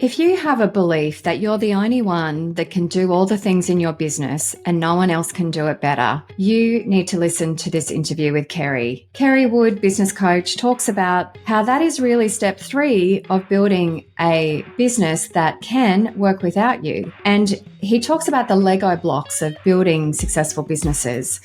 If you have a belief that you're the only one that can do all the things in your business and no one else can do it better, you need to listen to this interview with Kerry. Kerry Wood, business coach, talks about how that is really step 3 of building a business that can work without you. And he talks about the Lego blocks of building successful businesses.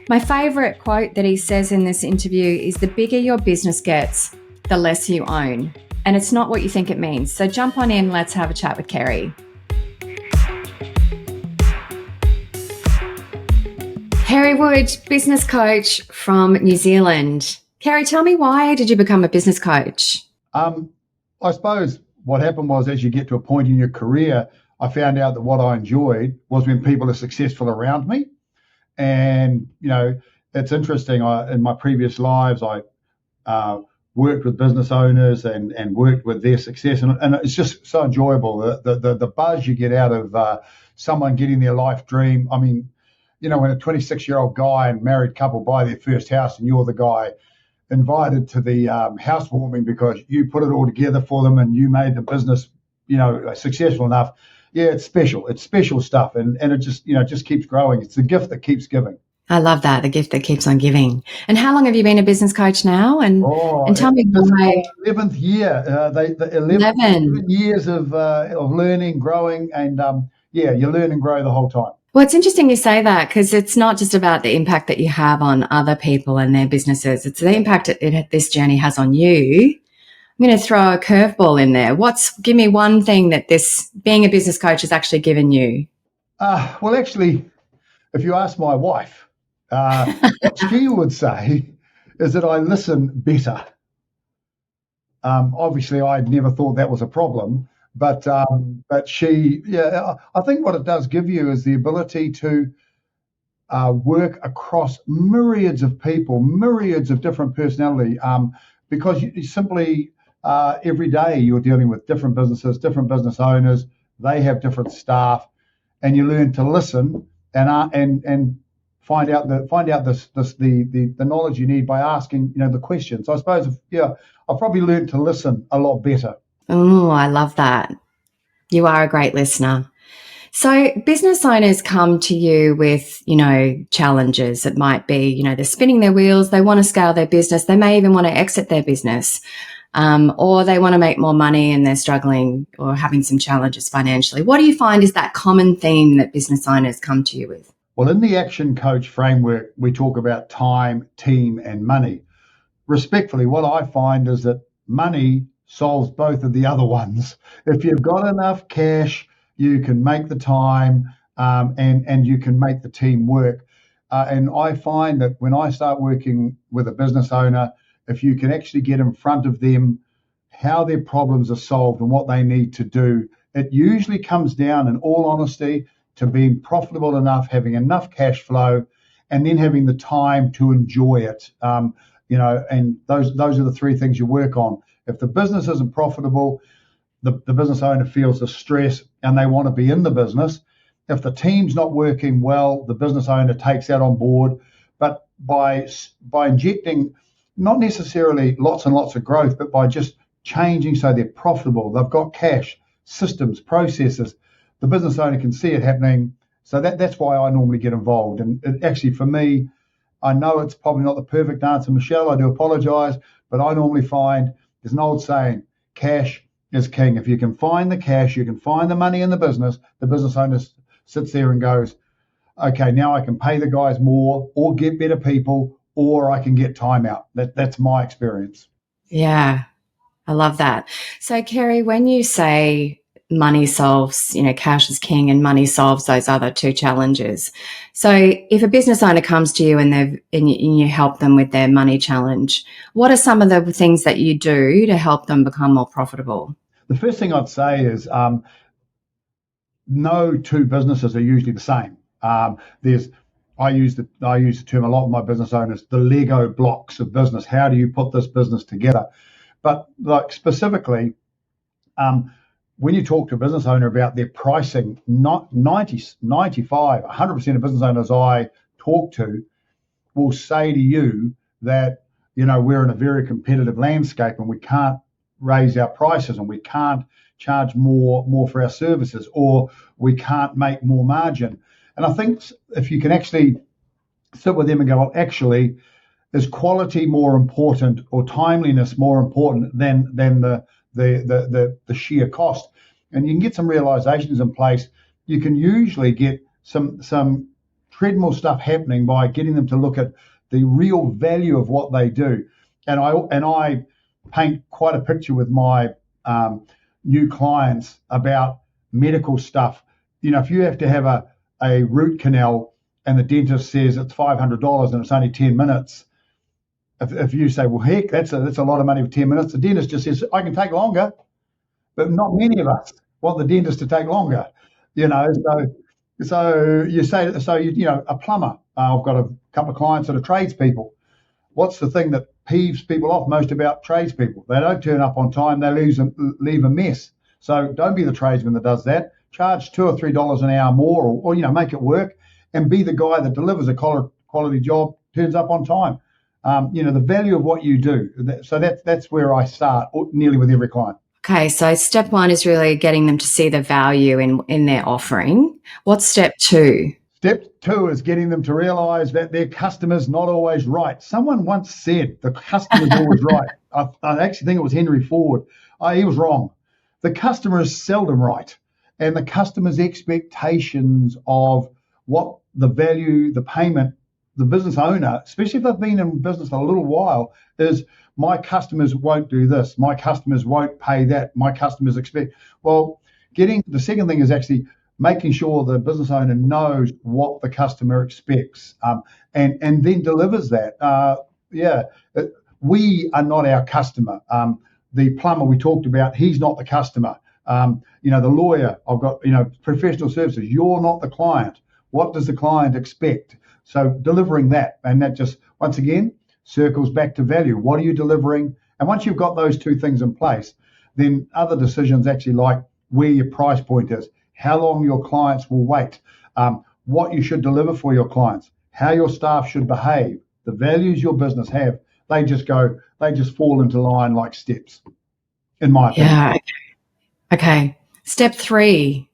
My favorite quote that he says in this interview is, "The bigger your business gets, the less you own." And it's not what you think it means. So jump on in, let's have a chat with Kerry. Kerry Wood, business coach from New Zealand. Kerry, tell me, why did you become a business coach? I suppose what happened was, as you get to a point in your career, I found out that what I enjoyed was when people are successful around me. And, it's interesting. In my previous lives, I worked with business owners and worked with their success. And it's just so enjoyable, the buzz you get out of someone getting their life dream. I mean, when a 26-year-old guy and married couple buy their first house and you're the guy invited to the housewarming because you put it all together for them and you made the business, successful enough. Yeah, it's special. It's special stuff. And it just keeps growing. It's the gift that keeps giving. I love that, the gift that keeps on giving. And how long have you been a business coach now? And tell me why. 11th year. The 11 years of learning, growing, and you learn and grow the whole time. Well, it's interesting you say that, because it's not just about the impact that you have on other people and their businesses. It's the impact this journey has on you. I'm going to throw a curveball in there. Give me one thing that this being a business coach has actually given you. Well, actually, if you ask my wife, what she would say is that I listen better. Obviously, I'd never thought that was a problem, but she, I think what it does give you is the ability to work across myriads of people, myriads of different personality, because you simply every day you're dealing with different businesses, different business owners. They have different staff, and you learn to listen and find out the knowledge you need by asking the questions. I suppose I've probably learned to listen a lot better. Oh, I love that. You are a great listener. So business owners come to you with, challenges. It might be, they're spinning their wheels, they want to scale their business, they may even want to exit their business, or they want to make more money and they're struggling or having some challenges financially. What do you find is that common theme that business owners come to you with? Well, in the Action Coach framework, we talk about time, team, and money. Respectfully, what I find is that money solves both of the other ones. If you've got enough cash, you can make the time and you can make the team work. And I find that when I start working with a business owner, if you can actually get in front of them how their problems are solved and what they need to do, it usually comes down, in all honesty, to being profitable enough, having enough cash flow, and then having the time to enjoy it. And those are the 3 things you work on. If the business isn't profitable, the business owner feels the stress and they want to be in the business. If the team's not working well, the business owner takes that on board. But by injecting not necessarily lots and lots of growth, but by just changing so they're profitable, they've got cash, systems, processes, the business owner can see it happening. So that's why I normally get involved. And actually, for me, I know it's probably not the perfect answer, Michelle. I do apologize. But I normally find there's an old saying, cash is king. If you can find the cash, you can find the money in the business owner sits there and goes, okay, now I can pay the guys more or get better people, or I can get time out. That's my experience. Yeah, I love that. So, Kerry, when you say money solves, cash is king and money solves those other 2 challenges. So if a business owner comes to you and you help them with their money challenge, what are some of the things that you do to help them become more profitable? The first thing I'd say is no 2 businesses are usually the same. I use the term a lot with my business owners, the Lego blocks of business. How do you put this business together? But specifically, when you talk to a business owner about their pricing, not 90, 95, 100% of business owners I talk to will say to you that, we're in a very competitive landscape and we can't raise our prices and we can't charge more for our services, or we can't make more margin. And I think if you can actually sit with them and go, well, actually, is quality more important or timeliness more important than the sheer cost? And you can get some realizations in place. You can usually get some treadmill stuff happening by getting them to look at the real value of what they do. And I paint quite a picture with my new clients about medical stuff. If you have to have a root canal and the dentist says it's $500 and it's only 10 minutes, if you say, well, heck, that's a lot of money for 10 minutes, the dentist just says, I can take longer. But not many of us want the dentist to take longer. So you say, a plumber. I've got a couple of clients that are tradespeople. What's the thing that peeves people off most about tradespeople? They don't turn up on time. They leave a mess. So don't be the tradesman that does that. Charge $2 or $3 an hour more, or make it work, and be the guy that delivers a quality job, turns up on time. The value of what you do. So that's where I start nearly with every client. Okay, so step one is really getting them to see the value in their offering. What's step two? Step two is getting them to realize that their customer's not always right. Someone once said the customer's always right. I actually think it was Henry Ford. He was wrong. The customer is seldom right. And the customer's expectations of what the value, the payment, the business owner, especially if they've been in business a little while, is my customers won't do this. My customers won't pay that. My customers expect. Well, the second thing is actually making sure the business owner knows what the customer expects, and then delivers that. We are not our customer. The plumber we talked about, he's not the customer. The lawyer, I've got, professional services, you're not the client. What does the client expect? So delivering that, and that just, once again, circles back to value. What are you delivering? And once you've got those two things in place, then other decisions actually, like where your price point is, how long your clients will wait, what you should deliver for your clients, how your staff should behave, the values your business have, they just fall into line like steps, in my opinion. Yeah. Okay. Step three.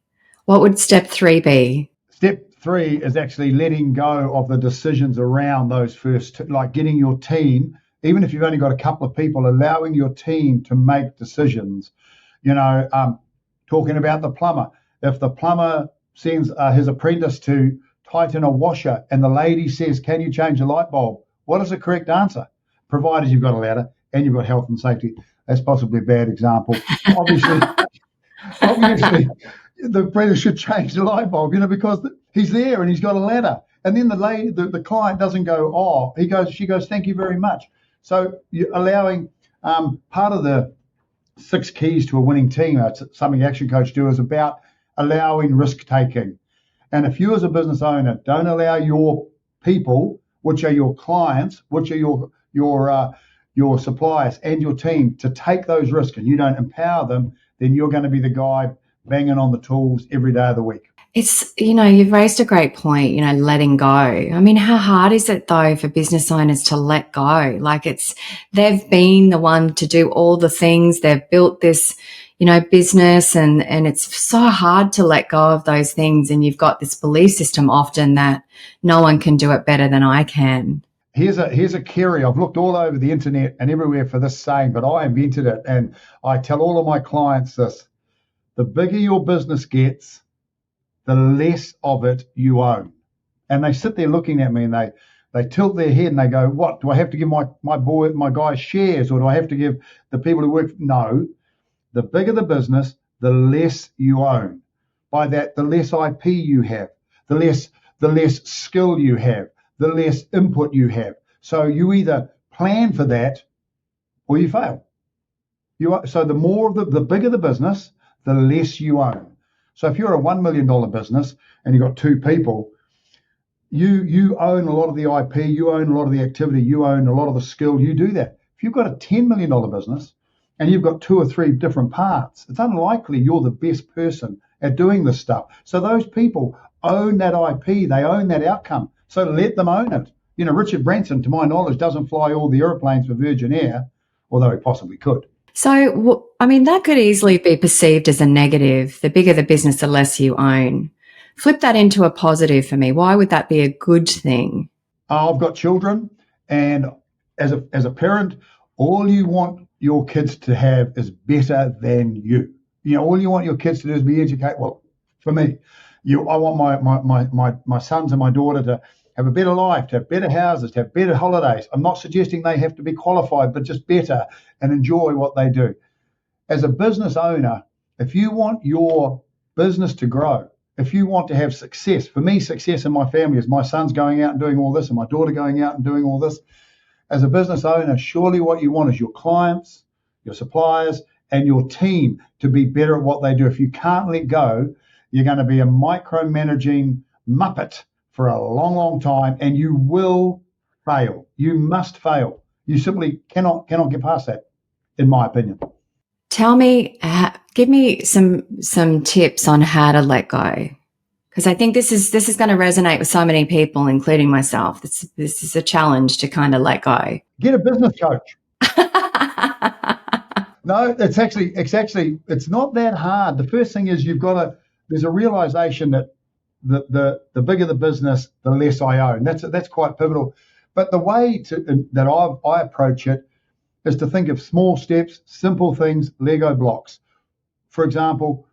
What would step three be? Step three is actually letting go of the decisions around those first two, like getting your team, even if you've only got a couple of people, allowing your team to make decisions. Talking about the plumber. If the plumber sends his apprentice to tighten a washer and the lady says, can you change the light bulb? What is the correct answer? Provided you've got a ladder and you've got health and safety. That's possibly a bad example. Obviously, the apprentice should change the light bulb, because he's there and he's got a ladder. And then the client doesn't go, she goes, thank you very much. So you're allowing, part of the 6 keys to a winning team, something Action Coach do, is about allowing risk taking. And if you as a business owner don't allow your people, which are your clients, which are your suppliers and your team, to take those risks, and you don't empower them, then you're going to be the guy banging on the tools every day of the week. It's, you've raised a great point, letting go. I mean, how hard is it though for business owners to let go? Like they've been the one to do all the things. They've built this, business, and it's so hard to let go of those things. And you've got this belief system often that no one can do it better than I can. Here's a Kerry. I've looked all over the internet and everywhere for this saying, but I invented it. And I tell all of my clients this: the bigger your business gets, the less of it you own. And they sit there looking at me and they tilt their head and they go, what, do I have to give my guys shares, or do I have to give the people who work? No, the bigger the business, the less you own. By that, the less IP you have, the less skill you have, the less input you have. So you either plan for that or you fail. So the bigger the business, the less you own. So if you're a $1 million business and you've got 2 people, you own a lot of the IP, you own a lot of the activity, you own a lot of the skill, you do that. If you've got a $10 million business and you've got 2 or 3 different parts, it's unlikely you're the best person at doing this stuff. So those people own that IP, they own that outcome. So let them own it. Richard Branson, to my knowledge, doesn't fly all the airplanes for Virgin Air, although he possibly could. So I mean, that could easily be perceived as a negative. The bigger the business, the less you own. Flip that into a positive for me. Why would that be a good thing? I've got children, and as a parent, all you want your kids to have is better than you. All you want your kids to do is be educated. Well, for me, I want my sons and my daughter to have a better life, to have better houses, to have better holidays. I'm not suggesting they have to be qualified, but just better and enjoy what they do. As a business owner, if you want your business to grow, if you want to have success, for me, success in my family is my son's going out and doing all this and my daughter going out and doing all this. As a business owner, surely what you want is your clients, your suppliers, and your team to be better at what they do. If you can't let go, you're going to be a micromanaging muppet for a long, long time, and you will fail. You must fail. You simply cannot get past that, in my opinion. Tell me, give me some tips on how to let go, because I think this is going to resonate with so many people, including myself. This is a challenge to kind of let go. Get a business coach. No, it's not that hard. The first thing is there's a realization that the bigger the business, the less I own. That's quite pivotal. But the way that I approach it is to think of small steps, simple things, Lego blocks. For example,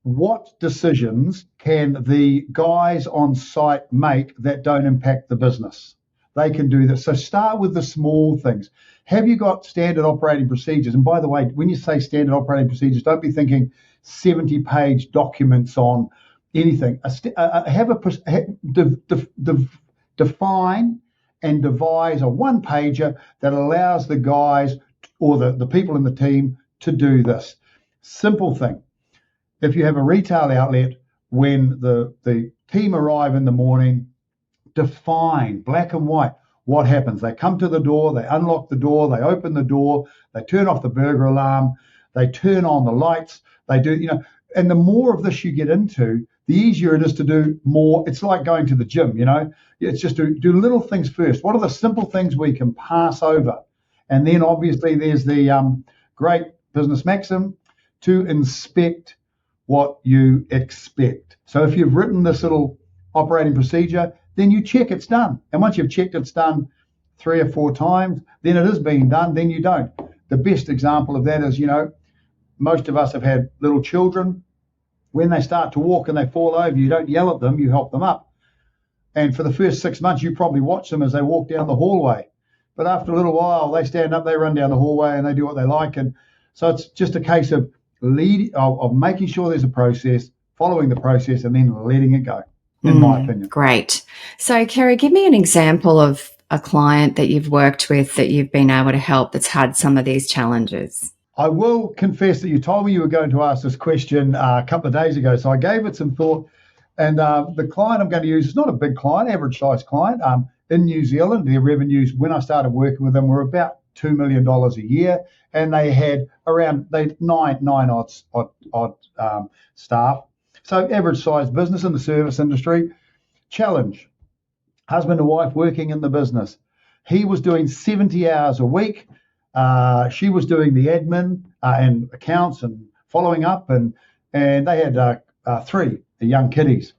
what decisions can the guys on site make that don't impact the business? They can do this. So start with the small things. Have you got standard operating procedures? And by the way, when you say standard operating procedures, don't be thinking 70-page documents on anything. Define and devise a one-pager that allows the guys or the people in the team to do this. Simple thing. If you have a retail outlet, when the team arrive in the morning, define black and white what happens. They come to the door, they unlock the door, they open the door, they turn off the burglar alarm, they turn on the lights, they do, and the more of this you get into, the easier it is to do more. It's like going to the gym, It's just to do little things first. What are the simple things we can pass over? And then obviously there's the great business maxim to inspect what you expect. So if you've written this little operating procedure, then you check it's done. And once you've checked it's done 3 or 4 times, then it is being done, then you don't. The best example of that is, most of us have had little children. When they start to walk and they fall over, you don't yell at them, you help them up. And for the first 6 months, you probably watch them as they walk down the hallway. But after a little while, they stand up, they run down the hallway, and they do what they like. And so it's just a case of making sure there's a process, following the process, and then letting it go, in my opinion. Great. So, Kerry, give me an example of a client that you've worked with that you've been able to help that's had some of these challenges. I will confess that you told me you were going to ask this question a couple of days ago, so I gave it some thought. And the client I'm going to use is not a big client, average size client. In New Zealand, their revenues when I started working with them were about $2 million a year, and they had around nine odd staff. So average size business in the service industry. Challenge: husband and wife working in the business. He was doing 70 hours a week. She was doing the admin and accounts and following up, and they had 3 young kiddies.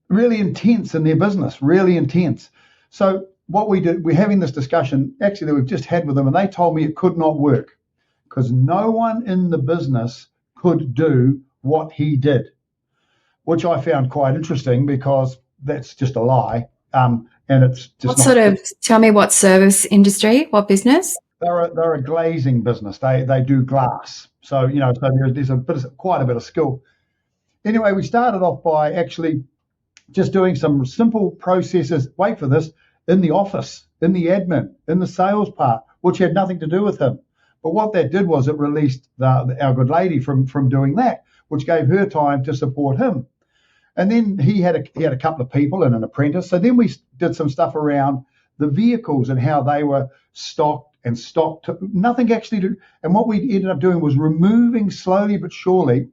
Really intense in their business, really intense. So what we did, we're having this discussion actually that we've just had with them, and they told me it could not work because no one in the business could do what he did, which I found quite interesting because that's just a lie. And it's just tell me what service industry, what business? They're a glazing business. They do glass. So, there's quite a bit of skill. Anyway, we started off by actually just doing some simple processes, wait for this, in the office, in the admin, in the sales part, which had nothing to do with him. But what that did was it released our good lady from doing that, which gave her time to support him. And then he had a couple of people and an apprentice. So then we did some stuff around the vehicles and how they were stocked, nothing actually to, and what we ended up doing was removing slowly but surely,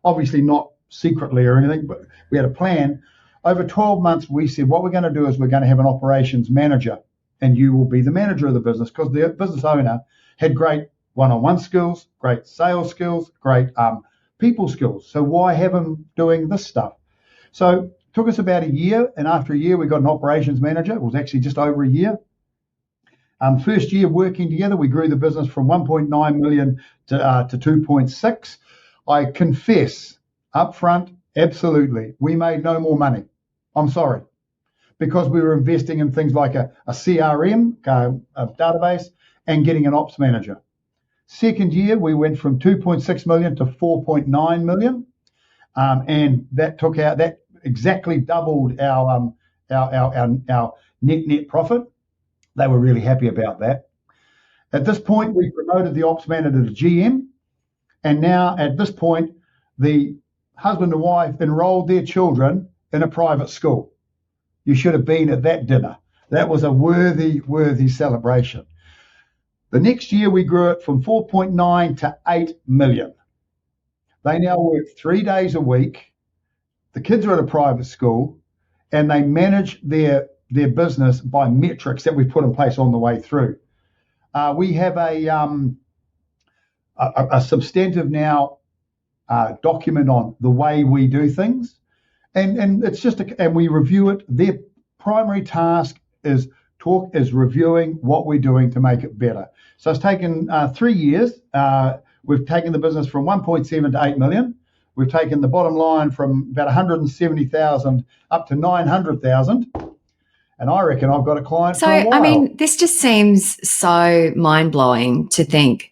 obviously not secretly or anything, but we had a plan. Over 12 months, we said what we're going to do is we're going to have an operations manager, and you will be the manager of the business, because the business owner had great one-on-one skills, great sales skills, great people skills. So why have them doing this stuff? So it took us about a year, and after a year, we got an operations manager. It was actually just over a year. First year working together, we grew the business from 1.9 million to 2.6. I confess up front, absolutely, we made no more money. I'm sorry, because we were investing in things like a CRM, a database, and getting an ops manager. Second year, we went from 2.6 million to 4.9 million, and that exactly doubled our net profit. They were really happy about that. At this point, we promoted the ops manager to GM, and now at this point, the husband and wife enrolled their children in a private school. You should have been at that dinner. That was a worthy celebration. The next year, we grew it from 4.9 to 8 million. They now work 3 days a week. The kids are at a private school, and they manage their business by metrics that we put in place on the way through. We have a substantive now document on the way we do things, and it's just and we review it. Their primary task is reviewing what we're doing to make it better. So it's taken 3 years. We've taken the business from 1.7 to 8 million. We've taken the bottom line from about 170,000 up to 900,000. And I reckon I've got a client for a while. I mean, this just seems so mind-blowing to think.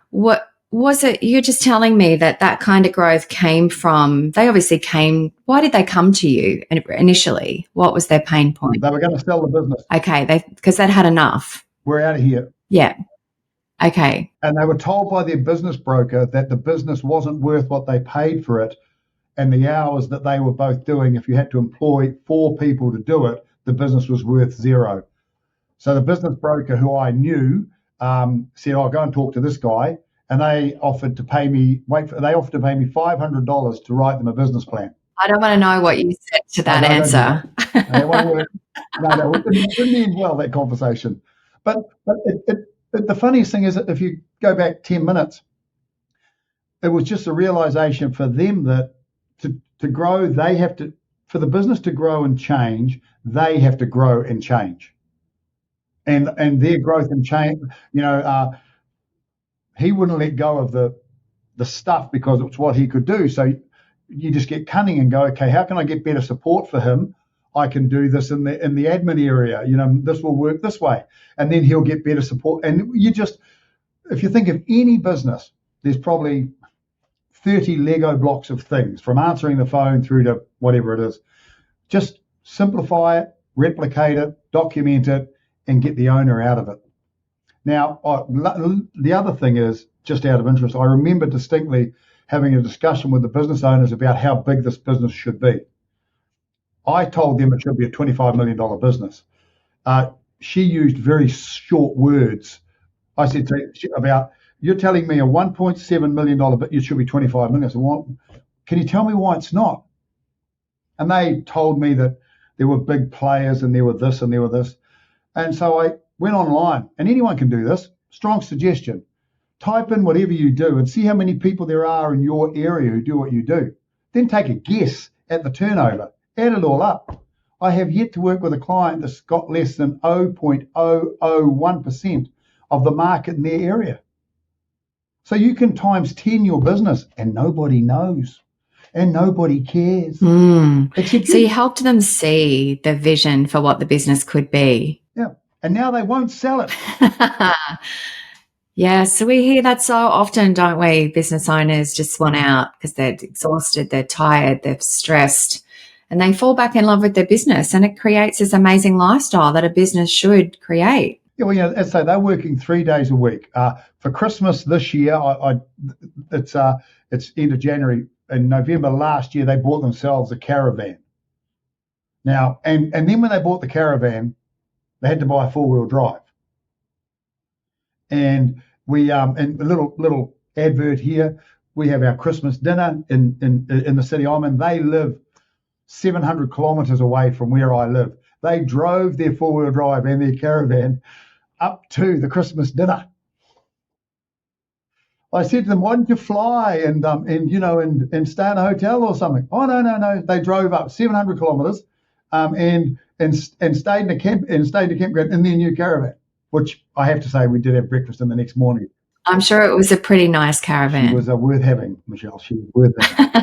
What was it? You're just telling me that kind of growth came from, why did they come to you initially? What was their pain point? They were going to sell the business. Okay, because they'd had enough. We're out of here. Yeah. Okay. And they were told by their business broker that the business wasn't worth what they paid for it, and the hours that they were both doing, if you had to employ 4 people to do it, the business was worth 0. So the business broker who I knew said, "I'll go and talk to this guy," and they offered to pay me $500 to write them a business plan. I don't want to know what you said to that answer. No, it didn't end well, that conversation. But the funniest thing is that if you go back 10 minutes, it was just a realization for them that to grow, for the business to grow and change, they have to grow and change. And their growth and change, he wouldn't let go of the stuff because it's what he could do. So you just get cunning and go, okay, how can I get better support for him? I can do this in the admin area. This will work this way, and then he'll get better support. And if you think of any business, there's probably 30 Lego blocks of things, from answering the phone through to whatever it is. Just simplify it, replicate it, document it, and get the owner out of it. Now, the other thing is, just out of interest, I remember distinctly having a discussion with the business owners about how big this business should be. I told them it should be a $25 million business. She used very short words. I said to her about, "You're telling me a $1.7 million, but it should be $25 million. I said, "Well, can you tell me why it's not?" And they told me that there were big players and there were this and there were this. And so I went online, and anyone can do this. Strong suggestion. Type in whatever you do and see how many people there are in your area who do what you do. Then take a guess at the turnover. Add it all up. I have yet to work with a client that's got less than 0.001% of the market in their area. So you can times 10 your business, and nobody knows, and nobody cares. So you helped them see the vision for what the business could be. Yeah, and now they won't sell it. Yeah, so we hear that so often, don't we? Business owners just want out because they're exhausted, they're tired, they're stressed, and they fall back in love with their business, and it creates this amazing lifestyle that a business should create. Yeah, well, as I say, they're working 3 days a week. For Christmas this year, it's end of January. In November last year, they bought themselves a caravan. Now, and then when they bought the caravan, they had to buy a 4-wheel drive. And we and a little advert here. We have our Christmas dinner in the city I'm in. They live 700 kilometres away from where I live. They drove their 4-wheel drive and their caravan up to the Christmas dinner. I said to them, why don't you fly and stay in a hotel or something? Oh, no. They drove up 700 kilometres and stayed in a campground in their new caravan, which I have to say we did have breakfast in the next morning. I'm sure it was a pretty nice She caravan. was worth having, Michelle. She was worth having.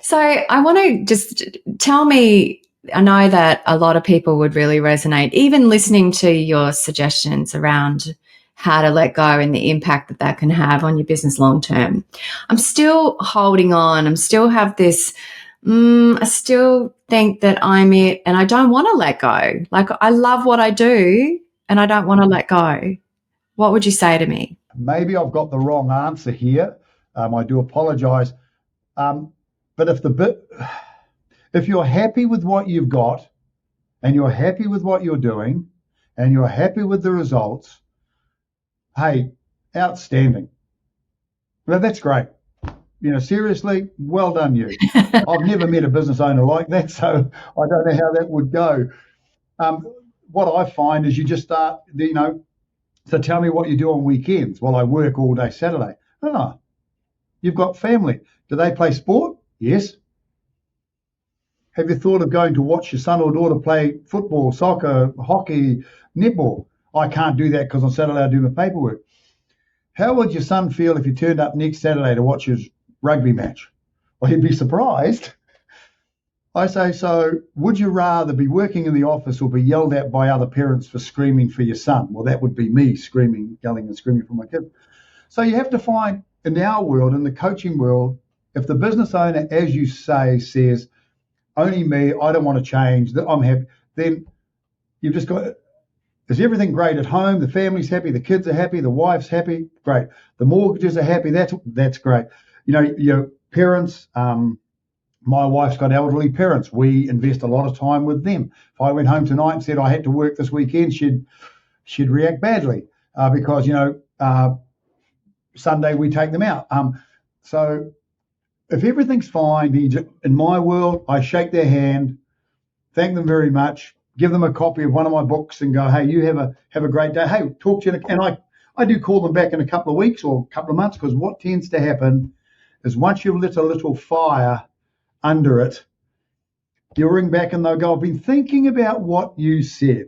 So I want to just tell me, I know that a lot of people would really resonate, even listening to your suggestions around how to let go and the impact that that can have on your business long term. I'm still holding on. I'm still have this, I still think that I'm it and I don't want to let go. Like I love what I do and I don't want to let go. What would you say to me? Maybe I've got the wrong answer here. I do apologise. But if you're happy with what you've got and you're happy with what you're doing and you're happy with the results, hey, outstanding. Well, that's great. Seriously, well done you. I've never met a business owner like that, so I don't know how that would go. What I find is you just start, so tell me what you do on weekends. Well, I work all day Saturday. No. You've got family. Do they play sport? Yes. Have you thought of going to watch your son or daughter play football, soccer, hockey, netball? I can't do that because on Saturday I do my paperwork. How would your son feel if you turned up next Saturday to watch his rugby match? Well, he'd be surprised. I say, so would you rather be working in the office or be yelled at by other parents for screaming for your son? Well, that would be me yelling and screaming for my kid. So you have to find, in our world, in the coaching world, if the business owner, as you say, says, only me, I don't want to change, I'm happy, then you've just got, is everything great at home? The family's happy, the kids are happy, the wife's happy, great. The mortgages are happy, that's great. Your parents, my wife's got elderly parents. We invest a lot of time with them. If I went home tonight and said I had to work this weekend, she'd react badly because, Sunday we take them out. So if everything's fine, in my world, I shake their hand, thank them very much, give them a copy of one of my books and go, hey, you have a great day. Hey, talk to you. And I do call them back in a couple of weeks or a couple of months, because what tends to happen is once you've lit a little fire under it, you'll ring back and they'll go, I've been thinking about what you said.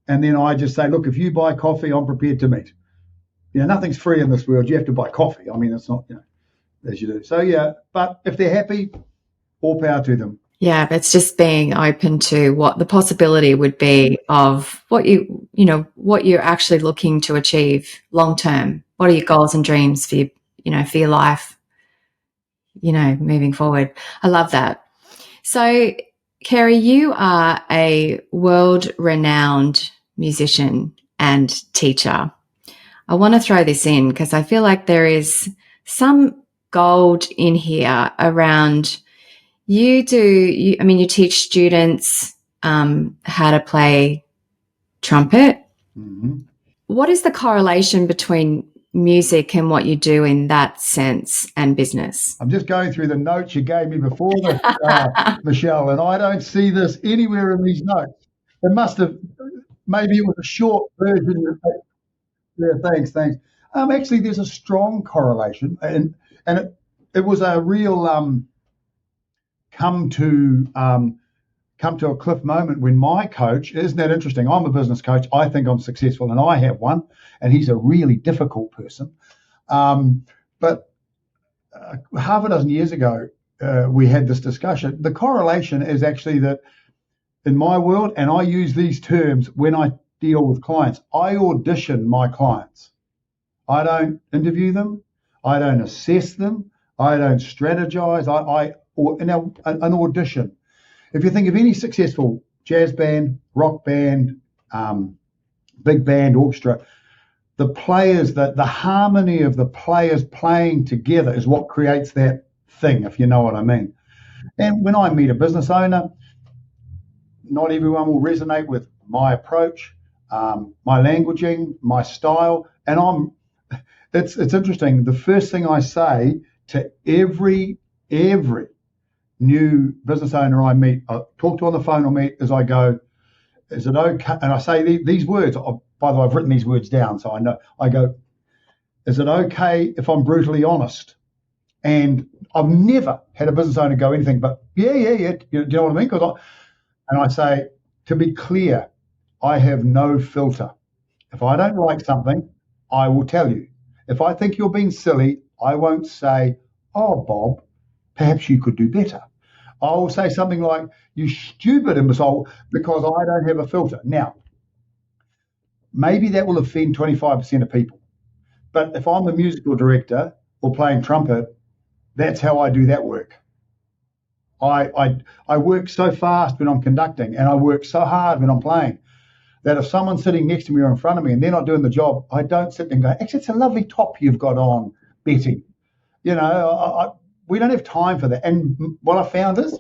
And then I just say, look, if you buy coffee, I'm prepared to meet. Nothing's free in this world. You have to buy coffee. I mean, it's not, as you do. So, yeah, but if they're happy, all power to them. Yeah, it's just being open to what the possibility would be of what what you're actually looking to achieve long term. What are your goals and dreams for your life, moving forward. I love that. So, Kerry, you are a world-renowned musician and teacher. I want to throw this in because I feel like there is some gold in here around you teach students how to play trumpet. Mm-hmm. What is the correlation between music and what you do in that sense and business? I'm just going through the notes you gave me before this, Michelle, and I don't see this anywhere in these notes. It must have, maybe it was a short version. Yeah, thanks. Actually, there's a strong correlation, and it was a real come to a cliff moment when my coach, isn't that interesting? I'm a business coach. I think I'm successful, and I have one, and he's a really difficult person. But half a dozen years ago, we had this discussion. The correlation is actually that in my world, and I use these terms when I deal with clients, I audition my clients. I don't interview them. I don't assess them. I don't strategize. An audition. If you think of any successful jazz band, rock band, big band, orchestra, the players, the harmony of the players playing together is what creates that thing, if you know what I mean. And when I meet a business owner, not everyone will resonate with my approach, my languaging, my style, and it's interesting. The first thing I say to every new business owner I meet, I talk to on the phone or meet, is I go, is it okay? And I say these words. By the way, I've written these words down, so I know. I go, Is it okay if I'm brutally honest? And I've never had a business owner go anything but, yeah. Do you know what I mean? And I say, to be clear, I have no filter. If I don't like something, I will tell you. If I think you're being silly, I won't say, oh, Bob, perhaps you could do better. I will say something like, you stupid imbecile, because I don't have a filter. Now, maybe that will offend 25% of people. But if I'm a musical director or playing trumpet, that's how I do that work. I work so fast when I'm conducting, and I work so hard when I'm playing, that if someone's sitting next to me or in front of me and they're not doing the job, I don't sit there and go, actually, it's a lovely top you've got on, Betty. We don't have time for that. And what I found is,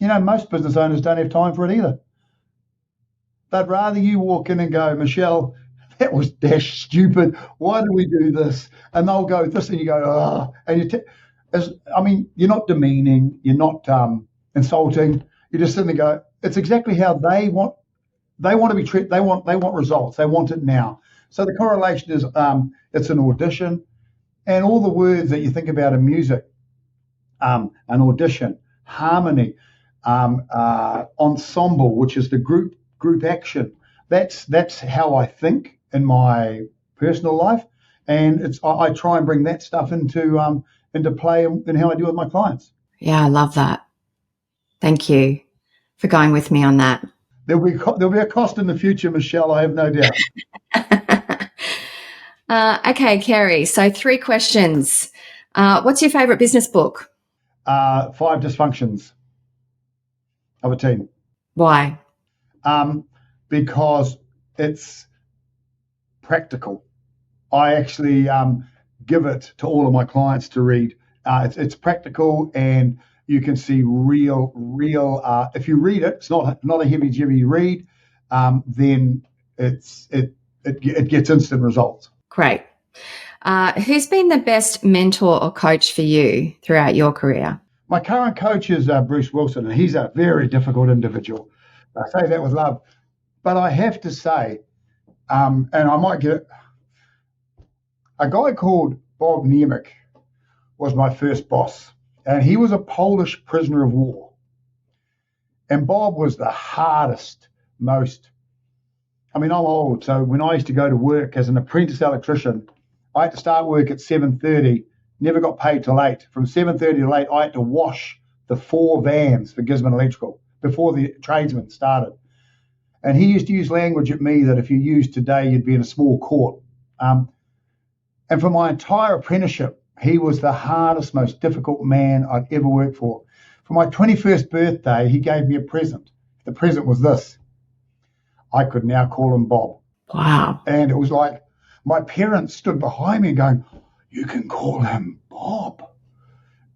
most business owners don't have time for it either. They'd rather you walk in and go, Michelle, that was dash stupid. Why did we do this? And they'll go this, and you go, oh. And you're not demeaning, you're not insulting. You just sit there and go, it's exactly how they want. They want to be treated. They want results. They want it now. So the correlation is it's an audition, and all the words that you think about in music, an audition, harmony, ensemble, which is the group action. That's how I think in my personal life, and I try and bring that stuff into play in how I deal with my clients. Yeah, I love that. Thank you for going with me on that. There'll be a cost in the future, Michelle, I have no doubt. Okay, Kerry, so 3 questions. What's your favourite business book? 5 Dysfunctions of a Team. Why? Because it's practical. I actually give it to all of my clients to read. It's practical, and you can see real. If you read it, it's not a heavy read. Then it gets instant results. Great. Who's been the best mentor or coach for you throughout your career? My current coach is Bruce Wilson, and he's a very difficult individual. I say that with love, but I have to say, and I might get it. A guy called Bob Niemiec was my first boss. And he was a Polish prisoner of war. And Bob was the hardest, I'm old, so when I used to go to work as an apprentice electrician, I had to start work at 7:30, never got paid till 8. From 7:30 to 8, I had to wash the 4 vans for Gisborne Electrical before the tradesmen started. And he used to use language at me that if you used today, you'd be in a small court. And for my entire apprenticeship, he was the hardest, most difficult man I'd ever worked for. For my 21st birthday, he gave me a present. The present was this. I could now call him Bob. Wow. And it was like my parents stood behind me going, you can call him Bob.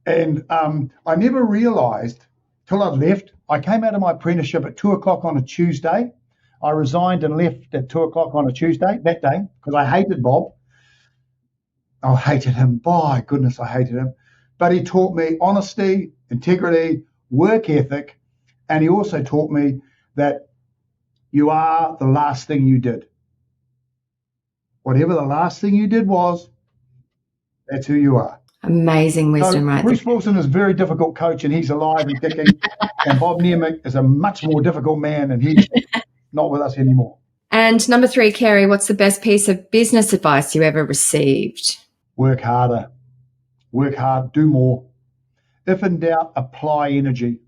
And I never realized till I'd left. I came out of my apprenticeship at 2:00 on a Tuesday. I resigned and left at 2:00 on a Tuesday that day because I hated Bob. I hated him. By goodness, I hated him. But he taught me honesty, integrity, work ethic, and he also taught me that you are the last thing you did. Whatever the last thing you did was, that's who you are. Amazing wisdom, right? Bruce Wilson is a very difficult coach, and he's alive and kicking. And Bob Niemiec is a much more difficult man, and he's not with us anymore. And number 3, Kerry, what's the best piece of business advice you ever received? Work harder. Work hard. Do more. If in doubt, apply energy.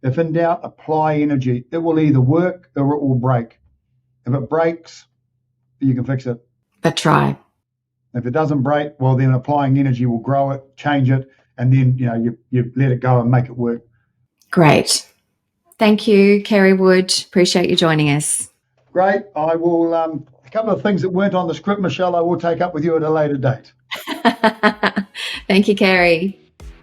If in doubt, apply energy. It will either work or it will break. If it breaks, you can fix it. But try. If it doesn't break, well, then applying energy will grow it, change it, and then you let it go and make it work. Great. Thank you, Kerry Wood. Appreciate you joining us. Great. I will, a couple of things that weren't on the script, Michelle, I will take up with you at a later date. Thank you, Kerry.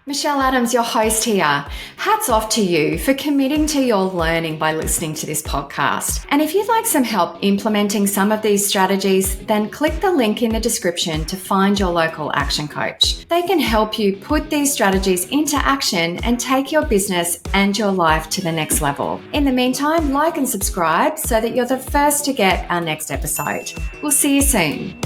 Michelle Adams, your host here. Hats off to you for committing to your learning by listening to this podcast. And if you'd like some help implementing some of these strategies, then click the link in the description to find your local action coach. They can help you put these strategies into action and take your business and your life to the next level. In the meantime, like and subscribe so that you're the first to get our next episode. We'll see you soon.